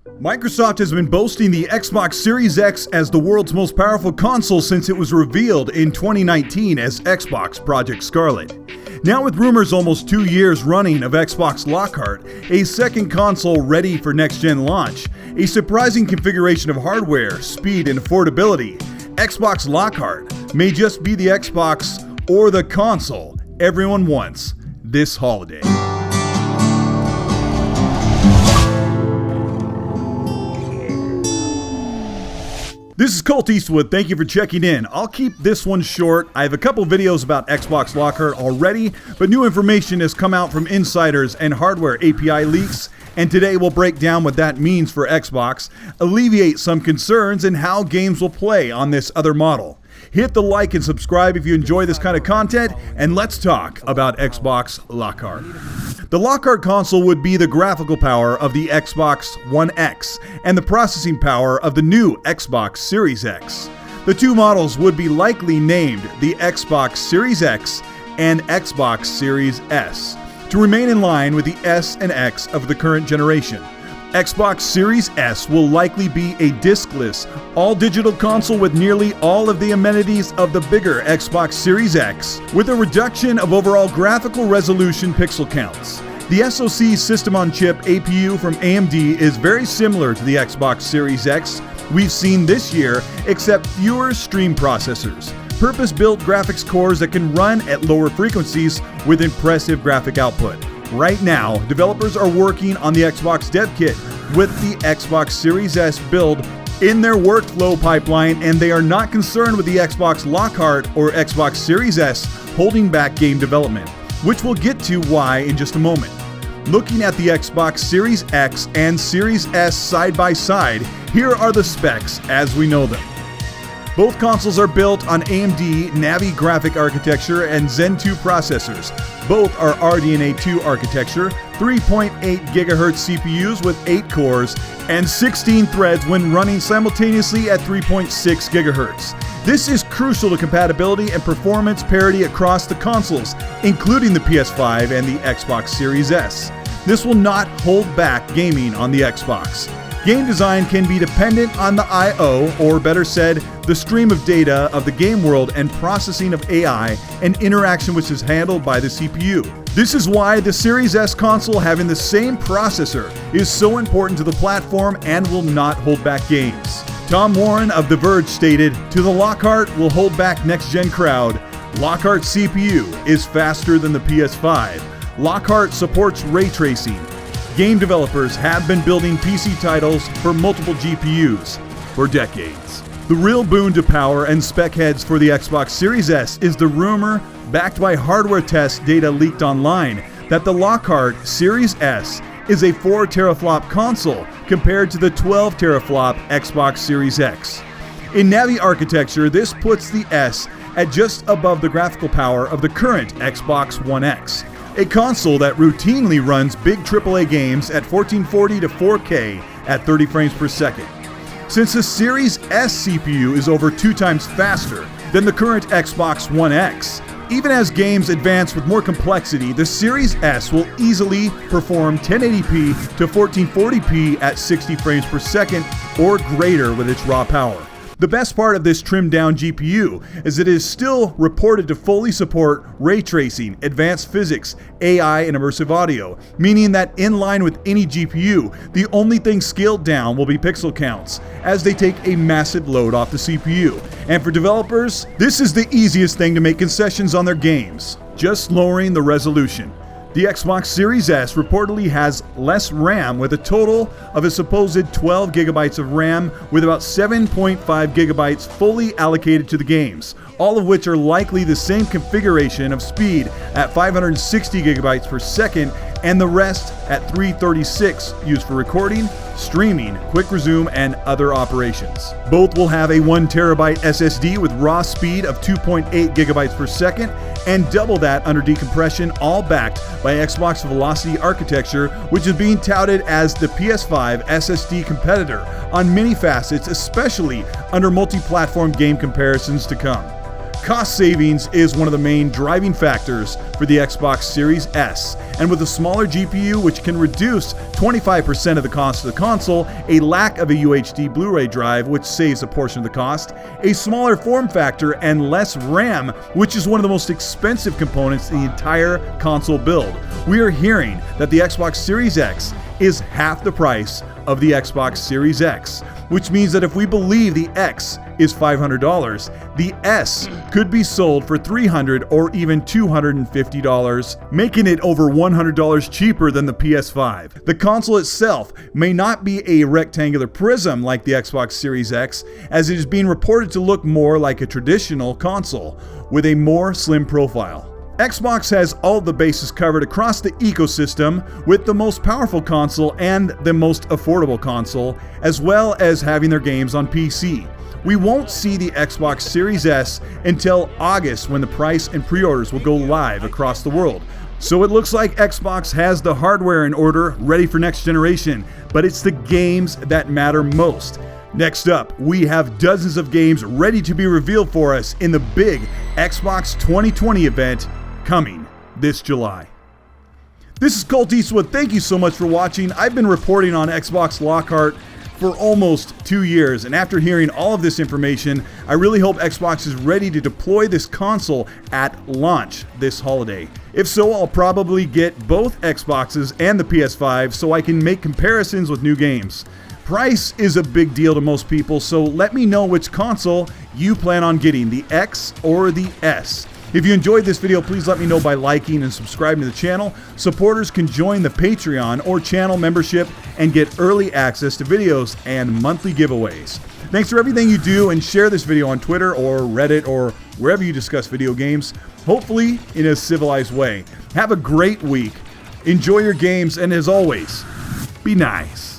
Microsoft has been boasting the Xbox Series X as the world's most powerful console since it was revealed in 2019 as Xbox Project Scarlett. Now with rumors almost 2 years running of Xbox Lockhart, a second console ready for next-gen launch, a surprising configuration of hardware, speed, and affordability, Xbox Lockhart may just be the Xbox or the console everyone wants this holiday. This is Colteastwood, thank you for checking in. I'll keep this one short. I have a couple videos about Xbox Lockhart already, but new information has come out from insiders and hardware API leaks, and today we'll break down what that means for Xbox, alleviate some concerns, and how games will play on this other model. Hit the like and subscribe if you enjoy this kind of content, and let's talk about Xbox Lockhart. The Lockhart console would be the graphical power of the Xbox One X and the processing power of the new Xbox Series X. The two models would be likely named the Xbox Series X and Xbox Series S to remain in line with the S and X of the current generation. Xbox Series S will likely be a discless, all-digital console with nearly all of the amenities of the bigger Xbox Series X, with a reduction of overall graphical resolution pixel counts. The SoC system-on-chip APU from AMD is very similar to the Xbox Series X we've seen this year, except fewer stream processors, purpose-built graphics cores that can run at lower frequencies with impressive graphic output. Right now, developers are working on the Xbox Dev Kit with the Xbox Series S build in their workflow pipeline, and they are not concerned with the Xbox Lockhart or Xbox Series S holding back game development, which we'll get to why in just a moment. Looking at the Xbox Series X and Series S side by side, here are the specs as we know them. Both consoles are built on AMD Navi graphic architecture and Zen 2 processors. Both are RDNA 2 architecture, 3.8 GHz CPUs with 8 cores, and 16 threads when running simultaneously at 3.6 GHz. This is crucial to compatibility and performance parity across the consoles, including the PS5 and the Xbox Series S. This will not hold back gaming on the Xbox. Game design can be dependent on the I/O, or better said, the stream of data of the game world and processing of AI and interaction which is handled by the CPU. This is why the Series S console having the same processor is so important to the platform and will not hold back games. Tom Warren of The Verge stated, "To the Lockhart will hold back next-gen crowd. Lockhart CPU is faster than the PS5. Lockhart supports ray tracing. Game developers have been building PC titles for multiple GPUs for decades." The real boon to power and spec heads for the Xbox Series S is the rumor, backed by hardware test data leaked online, that the Lockhart Series S is a 4 teraflop console compared to the 12 teraflop Xbox Series X. In Navi architecture, this puts the S at just above the graphical power of the current Xbox One X, a console that routinely runs big AAA games at 1440 to 4K at 30 frames per second. Since the Series S CPU is over 2 times faster than the current Xbox One X, even as games advance with more complexity, the Series S will easily perform 1080p to 1440p at 60 frames per second or greater with its raw power. The best part of this trimmed-down GPU is that it is still reported to fully support ray tracing, advanced physics, AI, and immersive audio, meaning that in line with any GPU, the only thing scaled down will be pixel counts, as they take a massive load off the CPU. And for developers, this is the easiest thing to make concessions on their games, just lowering the resolution. The Xbox Series S reportedly has less RAM with a total of a supposed 12 gigabytes of RAM, with about 7.5 gigabytes fully allocated to the games, all of which are likely the same configuration of speed at 560 gigabytes per second and the rest at 336 used for recording, streaming, quick resume, and other operations. Both will have a 1 terabyte SSD with raw speed of 2.8 gigabytes per second and double that under decompression, all backed by Xbox Velocity architecture, which is being touted as the PS5 SSD competitor on many facets, especially under multi-platform game comparisons to come. Cost savings is one of the main driving factors for the Xbox Series S, and with a smaller GPU which can reduce 25% of the cost of the console, a lack of a UHD Blu-ray drive which saves a portion of the cost, a smaller form factor, and less RAM, which is one of the most expensive components in the entire console build, we are hearing that the Xbox Series X is half the price of the Xbox Series X, which means that if we believe the X is $500, the S could be sold for $300 or even $250, making it over $100 cheaper than the PS5. The console itself may not be a rectangular prism like the Xbox Series X, as it is being reported to look more like a traditional console with a more slim profile. Xbox has all the bases covered across the ecosystem with the most powerful console and the most affordable console, as well as having their games on PC. We won't see the Xbox Series S until August, when the price and pre-orders will go live across the world. So it looks like Xbox has the hardware in order, ready for next generation, but it's the games that matter most. Next up, we have dozens of games ready to be revealed for us in the big Xbox 2020 event coming this July. This is Colteastwood. Thank you so much for watching. I've been reporting on Xbox Lockhart for almost 2 years, and after hearing all of this information, I really hope Xbox is ready to deploy this console at launch this holiday. If so, I'll probably get both Xboxes and the PS5 so I can make comparisons with new games. Price is a big deal to most people, so let me know which console you plan on getting, the X or the S. If you enjoyed this video, please let me know by liking and subscribing to the channel. Supporters can join the Patreon or channel membership and get early access to videos and monthly giveaways. Thanks for everything you do, and share this video on Twitter or Reddit or wherever you discuss video games, hopefully in a civilized way. Have a great week. Enjoy your games, and as always, be nice.